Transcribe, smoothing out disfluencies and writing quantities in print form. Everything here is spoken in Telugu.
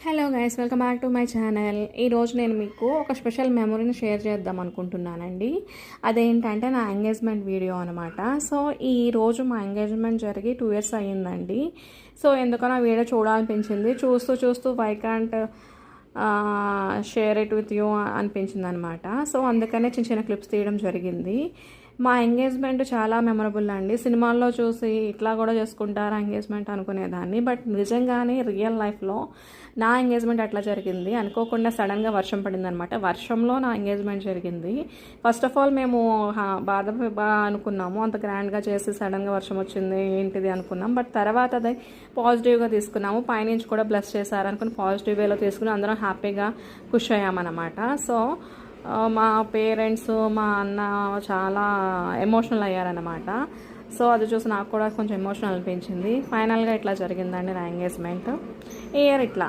Hello guys, welcome back to my channel. ఈరోజు నేను మీకు ఒక స్పెషల్ మెమొరీని షేర్ చేద్దాం అనుకుంటున్నానండి. అదేంటంటే నా ఎంగేజ్మెంట్ వీడియో అనమాట. సో ఈరోజు మా ఎంగేజ్మెంట్ జరిగి 2 years అయ్యిందండి. సో ఎందుకో నా వీడియో చూడాలనిపించింది. చూస్తూ why can't share it with you అనిపించింది అనమాట. సో అందుకనే చిన్న క్లిప్స్ తీయడం జరిగింది. మా ఎంగేజ్మెంట్ చాలా మెమరబుల్ అండి. సినిమాల్లో చూసి ఇట్లా కూడా చేసుకుంటారా ఎంగేజ్మెంట్ అనుకునేదాన్ని. బట్ నిజంగానే రియల్ లైఫ్లో నా ఎంగేజ్మెంట్ అట్లా జరిగింది. అనుకోకుండా సడన్గా వర్షం పడిందనమాట. వర్షంలో నా ఎంగేజ్మెంట్ జరిగింది. ఫస్ట్ ఆఫ్ ఆల్ మేము బాగా అనుకున్నాము, అంత గ్రాండ్గా చేసి సడన్గా వర్షం వచ్చింది ఏంటిది అనుకున్నాం. బట్ తర్వాత అది పాజిటివ్గా తీసుకున్నాము. పైనుంచి కూడా బ్లెస్ చేశారనుకుని పాజిటివ్ వేలో తీసుకుని అందరం హ్యాపీగా ఖుష్ అయ్యామన్నమాట. సో మా పేరెంట్స్, మా అన్న చాలా ఎమోషనల్ అయ్యారనమాట. సో అది చూసి నాకు కూడా కొంచెం ఎమోషనల్ అనిపించింది. ఫైనల్గా ఇట్లా జరిగిందండి నా ఎంగేజ్మెంట్. ఇయర్ ఇట్లా